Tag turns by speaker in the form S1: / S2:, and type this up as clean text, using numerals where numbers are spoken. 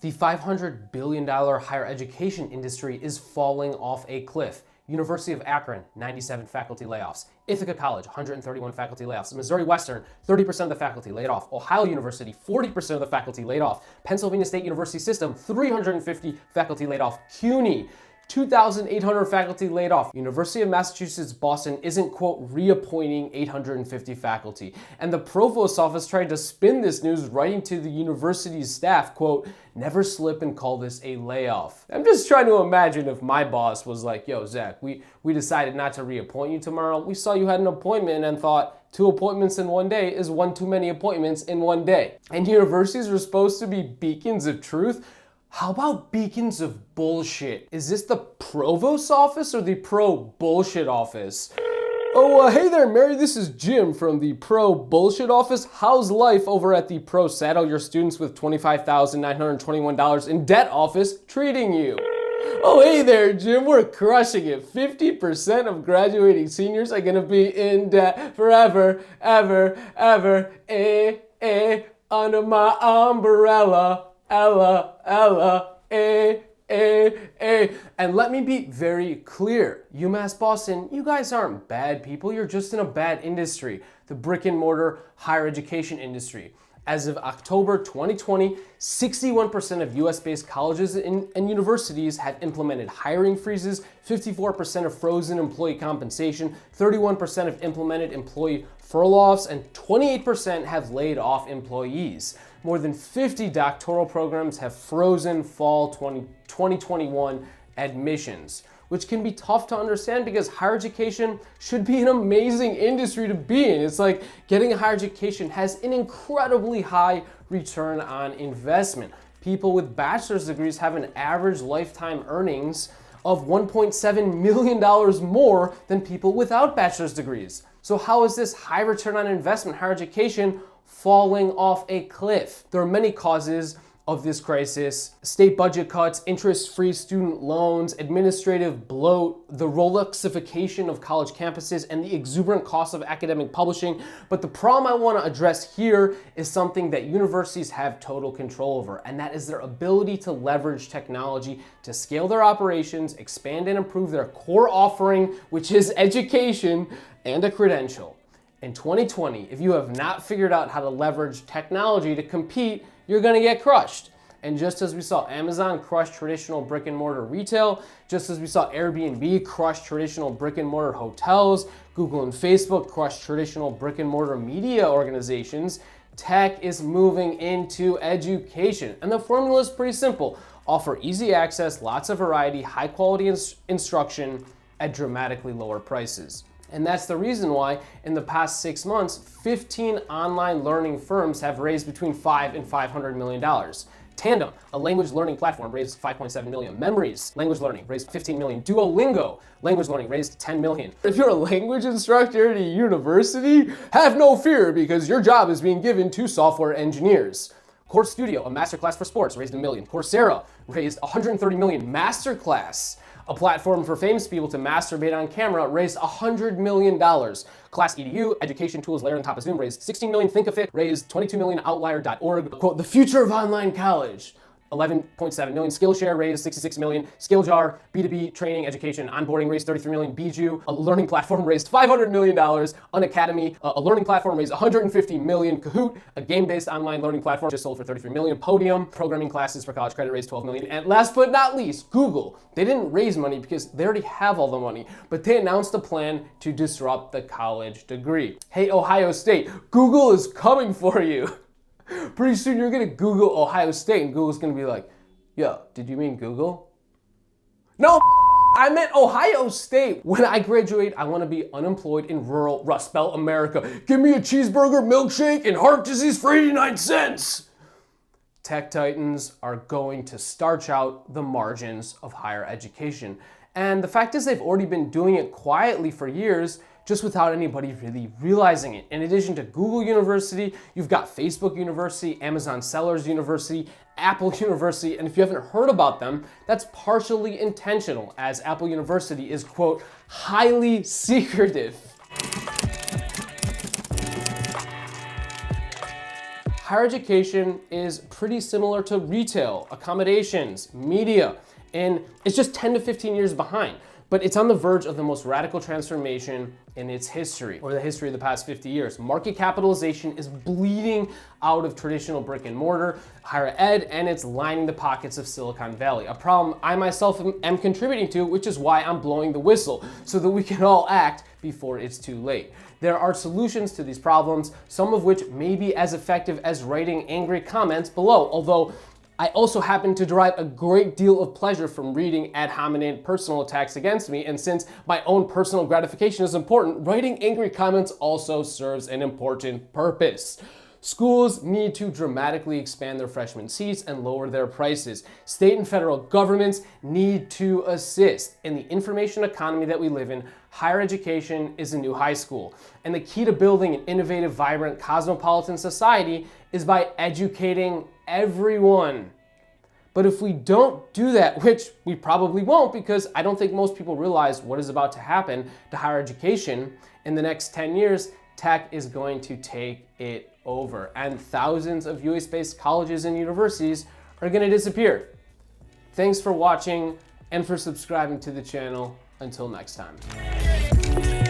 S1: The $500 billion higher education industry is falling off a cliff. University of Akron, 97 faculty layoffs. Ithaca College, 131 faculty layoffs. Missouri Western, 30% of the faculty laid off. Ohio University, 40% of the faculty laid off. Pennsylvania State University System, 350 faculty laid off. CUNY, 2,800 faculty laid off. University of Massachusetts Boston isn't, quote, reappointing 850 faculty. And the provost's office tried to spin this news, writing to the university's staff, quote, never slip and call this a layoff. I'm just trying to imagine if my boss was like, yo, Zach, we decided not to reappoint you tomorrow. We saw you had an appointment and thought 2 appointments in one day is one too many appointments in one day. And universities are supposed to be beacons of truth. How about beacons of bullshit? Is this the provost's office or the pro-bullshit office? Oh, hey there, Mary. This is Jim from the pro-bullshit office. How's life over at the pro-saddle your students with $25,921 in debt office treating you? Oh, hey there, Jim. We're crushing it. 50% of graduating seniors are gonna be in debt forever, ever, under my umbrella. Ella, And let me be very clear. UMass Boston, you guys aren't bad people. You're just in a bad industry, the brick-and-mortar higher education industry. As of October 2020, 61% of US-based colleges and universities have implemented hiring freezes, 54% have frozen employee compensation, 31% have implemented employee furloughs, and 28% have laid off employees. More than 50 doctoral programs have frozen fall 2021 admissions, which can be tough to understand because higher education should be an amazing industry to be in. It's like getting a higher education has an incredibly high return on investment. People with bachelor's degrees have an average lifetime earnings of $1.7 million more than people without bachelor's degrees. So how is this high return on investment, higher education, falling off a cliff? There are many causes of this crisis: state budget cuts, interest-free student loans, administrative bloat, the Rolexification of college campuses, and the exuberant cost of academic publishing. But the problem I want to address here is something that universities have total control over, and that is their ability to leverage technology to scale their operations, expand and improve their core offering, which is education and a credential. In 2020, if you have not figured out how to leverage technology to compete, you're gonna get crushed. And just as we saw Amazon crush traditional brick and mortar retail, just as we saw Airbnb crush traditional brick and mortar hotels, Google and Facebook crush traditional brick and mortar media organizations, tech is moving into education. And the formula is pretty simple. Offer easy access, lots of variety, high quality instruction at dramatically lower prices. And that's the reason why in the past 6 months, 15 online learning firms have raised between $5 and $500 million. Tandem, a language learning platform, raised $5.7 million. Memories, language learning, raised $15 million. Duolingo, language learning, raised $10 million. If you're a language instructor at a university, have no fear because your job is being given to software engineers. Course Studio, a masterclass for sports, raised $1 million. Coursera raised $130 million. Masterclass, a platform for famous people to masturbate on camera, raised $100 million. Class EDU, education tools layered on top of Zoom, raised $16 million. Thinkific raised $22 million. Outlier.org, quote, the future of online college, $11.7 million. Skillshare raised $66 million. Skilljar, B2B training, education, onboarding raised $33 million. Bijou, a learning platform, raised $500 million. Unacademy, a learning platform, raised $150 million. Kahoot, a game-based online learning platform, just sold for $33 million. Podium, programming classes for college credit, raised $12 million. And last but not least, Google. They didn't raise money because they already have all the money, but they announced a plan to disrupt the college degree. Hey, Ohio State, Google is coming for you. Pretty soon you're gonna Google Ohio State and Google's gonna be like, yo, did you mean Google? No, I meant Ohio State. When I graduate, I wanna be unemployed in rural Rust Belt America. Give me a cheeseburger, milkshake, and heart disease for 89 cents. Tech titans are going to starch out the margins of higher education. And the fact is they've already been doing it quietly for years, just without anybody really realizing it. In addition to Google University, you've got Facebook University, Amazon Sellers University, Apple University, and if you haven't heard about them, that's partially intentional, as Apple University is, quote, highly secretive. higher education is pretty similar to retail, accommodations, media, and it's just 10 to 15 years behind. But it's on the verge of the most radical transformation in its history, or the history of the past 50 years. Market capitalization is bleeding out of traditional brick and mortar higher ed, and it's lining the pockets of Silicon Valley. A problem I myself am contributing to, which is why I'm blowing the whistle, so that we can all act before it's too late. There are solutions to these problems, some of which may be as effective as writing angry comments below, although I also happen to derive a great deal of pleasure from reading ad hominem personal attacks against me, and since my own personal gratification is important, writing angry comments also serves an important purpose. Schools need to dramatically expand their freshman seats and lower their prices. State and federal governments need to assist. In the information economy that we live in, higher education is a new high school. And the key to building an innovative, vibrant, cosmopolitan society is by educating everyone. But if we don't do that, which we probably won't, because I don't think most people realize what is about to happen to higher education in the next 10 years, tech is going to take it over, and thousands of US-based colleges and universities are going to disappear. Thanks for watching and for subscribing to the channel. Until next time.